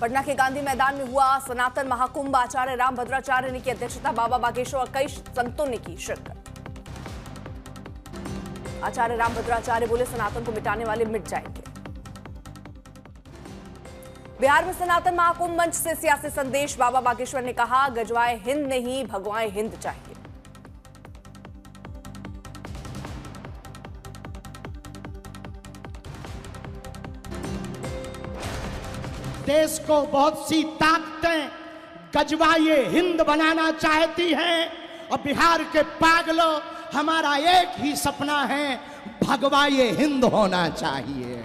पटना के गांधी मैदान में हुआ सनातन महाकुंभ। आचार्य रामभद्राचार्य ने की अध्यक्षता, बाबा बागेश्वर और कई संतों ने की शिरकत। आचार्य रामभद्राचार्य बोले, सनातन को मिटाने वाले मिट जाएंगे। बिहार में सनातन महाकुंभ मंच से सियासी संदेश। बाबा बागेश्वर ने कहा, गजवाए हिंद नहीं, भगवाए हिंद चाहिए। देश को बहुत सी ताकतें गजवाए हिंद बनाना चाहती हैं और बिहार के पागलों, हमारा एक ही सपना है, भगवाए हिंद होना चाहिए।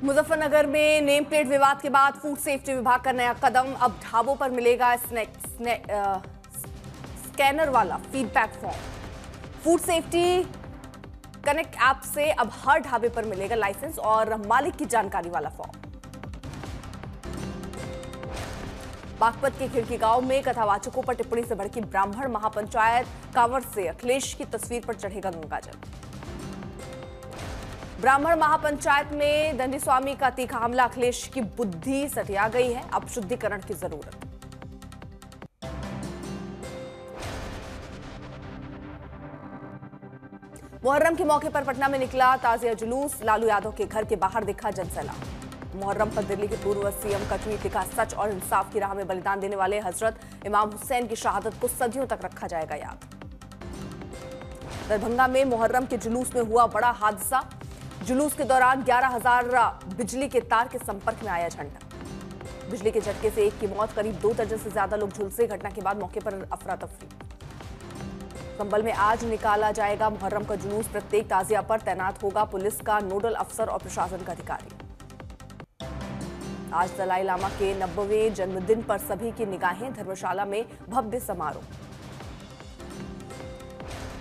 मुजफ्फरनगर में नेम प्लेट विवाद के बाद फूड सेफ्टी विभाग का नया कदम। अब ढाबों पर मिलेगा स्कैनर वाला feedback form. Food safety connect app से अब हर ढाबे पर मिलेगा लाइसेंस और मालिक की जानकारी वाला फॉर्म। बागपत के खिड़की गांव में कथावाचकों पर टिप्पणी से भड़की ब्राह्मण महापंचायत। कांवड़ से अखिलेश की तस्वीर पर चढ़ेगा गंगाजल। ब्राह्मण महापंचायत में दंडी स्वामी का तीखा हमला। अखिलेश की बुद्धि सटिया गई है, अब शुद्धिकरण की जरूरत। मुहर्रम के मौके पर पटना में निकला ताजिया जुलूस। लालू यादव के घर के बाहर दिखा जनसैलाब। मुहर्रम पर दिल्ली के पूर्व सीएम का ट्वीट लिखा, सच और इंसाफ की राह में बलिदान देने वाले हजरत इमाम हुसैन की शहादत को सदियों तक रखा जाएगा याद। दरभंगा में मुहर्रम के जुलूस में हुआ बड़ा हादसा। जुलूस के दौरान 11,000 बिजली के तार के संपर्क में आया झंडा। बिजली के झटके से एक की मौत, करीब 2 दर्जन से ज्यादा लोग झुलसे। घटना के बाद मौके पर अफरा तफरी। संभल में आज निकाला जाएगा मुहर्रम का जुलूस। प्रत्येक ताजिया पर तैनात होगा पुलिस का नोडल अफसर और प्रशासन का अधिकारी। आज दलाई लामा के 90वें जन्मदिन पर सभी की निगाहें। धर्मशाला में भव्य समारोह।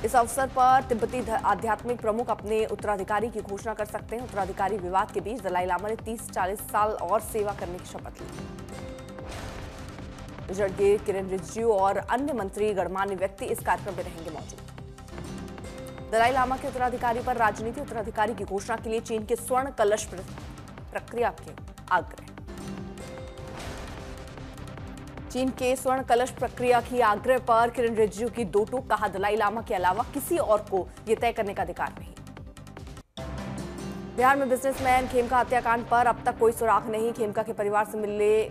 इस अवसर पर तिब्बती आध्यात्मिक प्रमुख अपने उत्तराधिकारी की घोषणा कर सकते हैं। उत्तराधिकारी विवाद के बीच दलाई लामा ने 30-40 साल और सेवा करने की शपथ ली। रिजर्व किरण रिजिजू और अन्य मंत्री गणमान्य व्यक्ति इस कार्यक्रम में रहेंगे मौजूद। दलाई लामा के उत्तराधिकारी पर राजनीति। उत्तराधिकारी की घोषणा के लिए चीन के स्वर्ण कलश प्रक्रिया के आग्रह। चीन के स्वर्ण कलश प्रक्रिया की आग्रह पर किरण रिजिजू की दो टूक। कहा, दलाई लामा के अलावा किसी और को यह तय करने का अधिकार नहीं। बिहार में बिजनेसमैन खेमका हत्याकांड पर अब तक कोई सुराग नहीं। खेमका के परिवार से मिले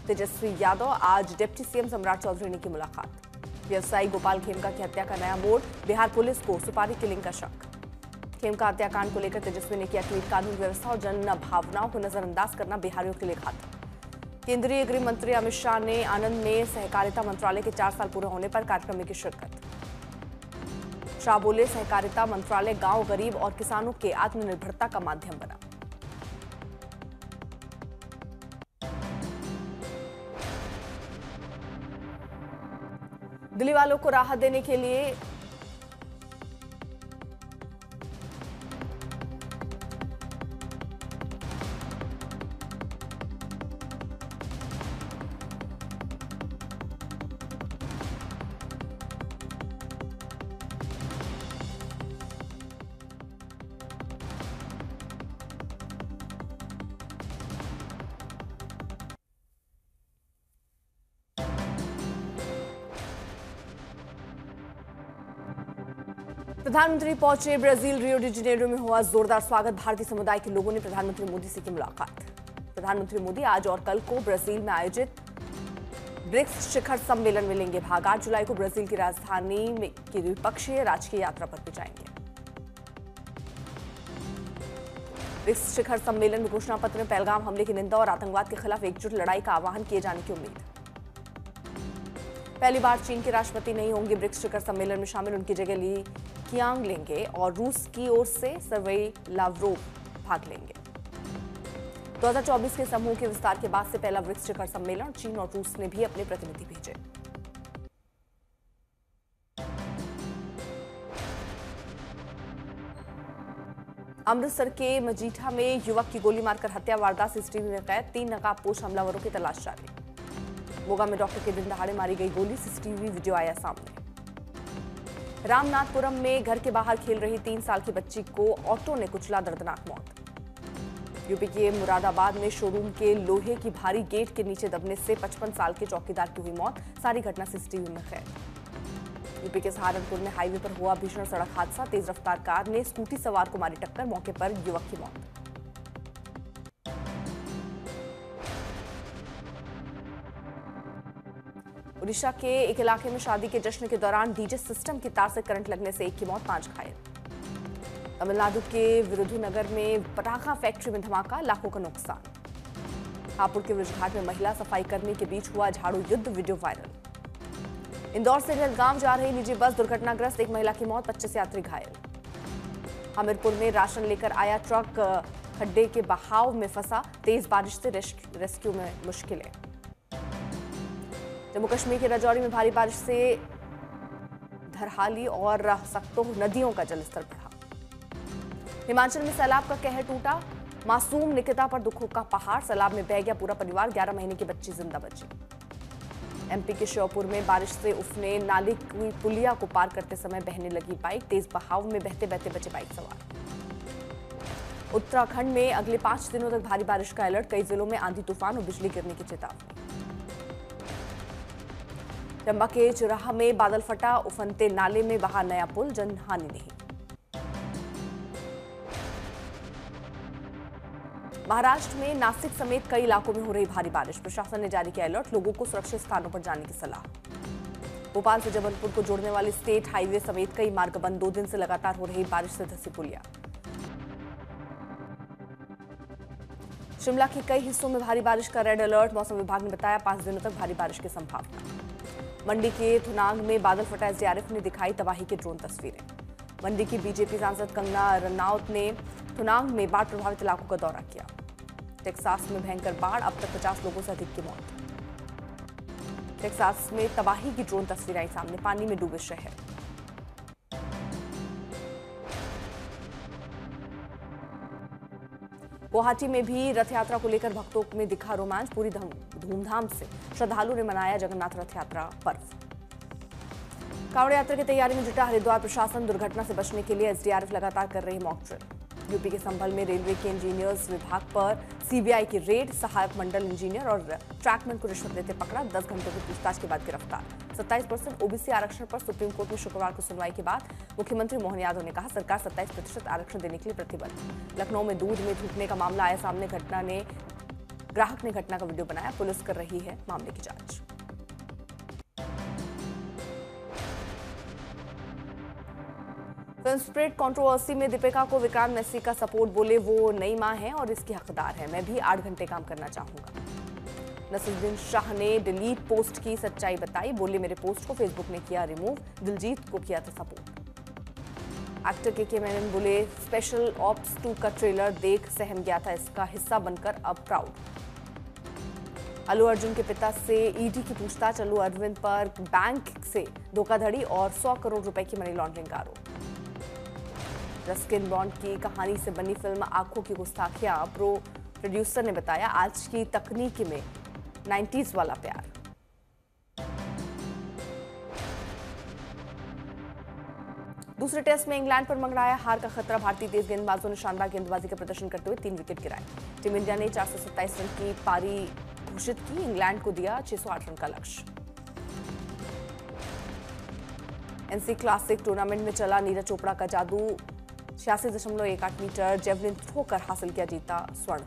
तेजस्वी यादव। आज डिप्टी सीएम सम्राट चौधरी ने की मुलाकात। व्यवसायी गोपाल खेमका की हत्या का नया मोड़। बिहार पुलिस को सुपारी किलिंग का शक। खेमका हत्याकांड को लेकर तेजस्वी ने किया ट्वीट, कानून व्यवस्था और जन भावनाओं को नजरअंदाज करना बिहारियों के लिए घातक। केंद्रीय गृह मंत्री अमित शाह ने आनंद में सहकारिता मंत्रालय के 4 साल पूरे होने पर कार्यक्रम में की शिरकत। शाह बोले, सहकारिता मंत्रालय गांव, गरीब और किसानों के आत्मनिर्भरता का माध्यम बना। दिल्ली वालों को राहत देने के लिए प्रधानमंत्री पहुंचे ब्राजील। रियो डी जेनेरो में हुआ जोरदार स्वागत। भारतीय समुदाय के लोगों ने प्रधानमंत्री मोदी से की मुलाकात। प्रधानमंत्री मोदी आज और कल को ब्राजील में आयोजित ब्रिक्स शिखर सम्मेलन में लेंगे भाग। 8 जुलाई को ब्राजील की राजधानी में की द्विपक्षीय राजकीय यात्रा पर भी जाएंगे। ब्रिक्स शिखर सम्मेलन में घोषणा पत्र में पहलगाम हमले की निंदा और आतंकवाद के खिलाफ एकजुट लड़ाई का आह्वान किए जाने की उम्मीद। पहली बार चीन के राष्ट्रपति नहीं होंगे ब्रिक्स शिखर सम्मेलन में शामिल। उनकी जगह ली कियांग लेंगे और रूस की ओर से सर्गेई लावरोव भाग लेंगे। 2024 के समूह के विस्तार के बाद से पहला ब्रिक्स शिखर सम्मेलन। चीन और रूस ने भी अपने प्रतिनिधि भेजे। अमृतसर के मजीठा में युवक की गोली मारकर हत्या, वारदात सीसीटीवी में कैद। 3 नकाबपोश हमलावरों की तलाश जारी। मोगा में डॉक्टर के दिन दहाड़े मारी गई गोली, सीसीटीवी वीडियो आया सामने। रामनाथपुरम में घर के बाहर खेल रही 3 साल की बच्ची को ऑटो ने कुचला, दर्दनाक मौत। यूपी के मुरादाबाद में शोरूम के लोहे की भारी गेट के नीचे दबने से 55 साल के चौकीदार की हुई मौत। सारी घटना सीसीटीवी में कैद। यूपी के सहारनपुर में हाईवे पर हुआ भीषण सड़क हादसा। तेज रफ्तार कार ने स्कूटी सवार को मारी टक्कर। मौके पर युवक की मौत। उड़ीसा के एक इलाके में शादी के जश्न के दौरान डीजे सिस्टम की तार से करंट लगने से एक की मौत, 5 घायल। तमिलनाडु के विरुधुनगर में पटाखा फैक्ट्री में धमाका, लाखों का नुकसान। हापुड़ के ब्रिजघाट में महिला सफाई कर्मी के बीच हुआ झाड़ू युद्ध, वीडियो वायरल। इंदौर से जलगांव जा रही निजी बस दुर्घटनाग्रस्त, एक महिला की मौत, 25 यात्री घायल। हमीरपुर में राशन लेकर आया ट्रक खड्डे के बहाव में फंसा, तेज बारिश से रेस्क्यू में मुश्किलें। जम्मू कश्मीर के राजौरी में भारी बारिश से धरहाली और सक्तो नदियों का जलस्तर बढ़ा। हिमाचल में सैलाब का कहर टूटा, मासूम निकिता पर दुखों का पहाड़। सैलाब में बह गया पूरा परिवार, 11 महीने की बच्ची जिंदा बची। एमपी के श्योपुर में बारिश से उफने, नाले की पुलिया को पार करते समय बहने लगी बाइक। तेज बहाव में बहते बहते बचे बाइक सवार। उत्तराखंड में अगले 5 दिनों तक भारी बारिश का अलर्ट, कई जिलों में आंधी तूफान और बिजली गिरने की चेतावनी। चंबा के चुराहा में बादल फटा, उफनते नाले में बहा नया पुल, जनहानि नहीं। महाराष्ट्र में नासिक समेत कई इलाकों में हो रही भारी बारिश। प्रशासन ने जारी किया अलर्ट, लोगों को सुरक्षित स्थानों पर जाने की सलाह। भोपाल से जबलपुर को जोड़ने वाली स्टेट हाईवे समेत कई मार्ग बंद, 2 दिन से लगातार हो रही बारिश से धंसी पुलिया। शिमला के कई हिस्सों में भारी बारिश का रेड अलर्ट, मौसम विभाग ने बताया 5 दिनों तक भारी बारिश की संभावना। मंडी के थुनाग में बादल फटा, एसडीआरएफ ने दिखाई तबाही की ड्रोन तस्वीरें। मंडी की बीजेपी सांसद कंगना रनौत ने थुनाग में बाढ़ प्रभावित इलाकों का दौरा किया। टेक्सास में भयंकर बाढ़, अब तक 50 लोगों से अधिक की मौत। टेक्सास में तबाही की ड्रोन तस्वीरें आई सामने, पानी में डूबे शहर। गुवाहाटी में भी रथ यात्रा को लेकर भक्तों में दिखा रोमांच। पूरी धूमधाम से श्रद्धालुओं ने मनाया जगन्नाथ रथ यात्रा पर्व। कांवड़ यात्रा की तैयारी में जुटा हरिद्वार प्रशासन। दुर्घटना से बचने के लिए एसडीआरएफ लगातार कर रही मॉक ड्रिल। यूपी के संभल में रेलवे के इंजीनियर्स विभाग पर सीबीआई की रेड, सहायक मंडल इंजीनियर और ट्रैकमैन को रिश्वत लेते पकड़ा, 10 घंटों की पूछताछ के बाद गिरफ्तार। 27% ओबीसी आरक्षण पर सुप्रीम कोर्ट में शुक्रवार को सुनवाई के बाद मुख्यमंत्री मोहन यादव ने कहा, सरकार 27% आरक्षण देने के लिए प्रतिबद्ध। लखनऊ में दूध में थूकने का मामला आया सामने, ग्राहक ने घटना का वीडियो बनाया, पुलिस कर रही है मामले की जांच। फिल्म स्प्रिट कंट्रोवर्सी में दीपिका को विक्रांत मैसी का सपोर्ट, बोले वो नई मां है और इसकी हकदार है, मैं भी 8 घंटे काम करना चाहूंगा। नसीरुद्दीन शाह ने डिलीट पोस्ट की सच्चाई बताई, बोले मेरे पोस्ट को फेसबुक ने किया रिमूव, दिलजीत को किया था सपोर्ट। एक्टर के मेनन बोले स्पेशल ऑप्स 2 का ट्रेलर देख सहम गया था, इसका हिस्सा बनकर अब प्राउड। अल्लू अर्जुन के पिता से ईडी की पूछताछ, अल्लू अरविंद पर बैंक से धोखाधड़ी और 100 करोड़ रुपए की मनी लॉन्ड्रिंग का आरोप। रस्किन बॉन्ड की कहानी से बनी फिल्म आंखों की गुस्ताखियां, प्रोड्यूसर ने बताया आज की तकनीक में 90s वाला प्यार। दूसरे टेस्ट में इंग्लैंड पर मंगड़ाया हार का खतरा, भारतीय तेज गेंदबाजों ने शानदार गेंदबाजी का प्रदर्शन करते हुए 3 विकेट गिराए। टीम इंडिया ने 427 रन की पारी घोषित की, इंग्लैंड को दिया 608 रन का लक्ष्य। एनसी क्लासिक टूर्नामेंट में चला नीरज चोपड़ा का जादू, 86.18 मीटर जेवलिन थ्रो कर हासिल किया जीता स्वर्ण।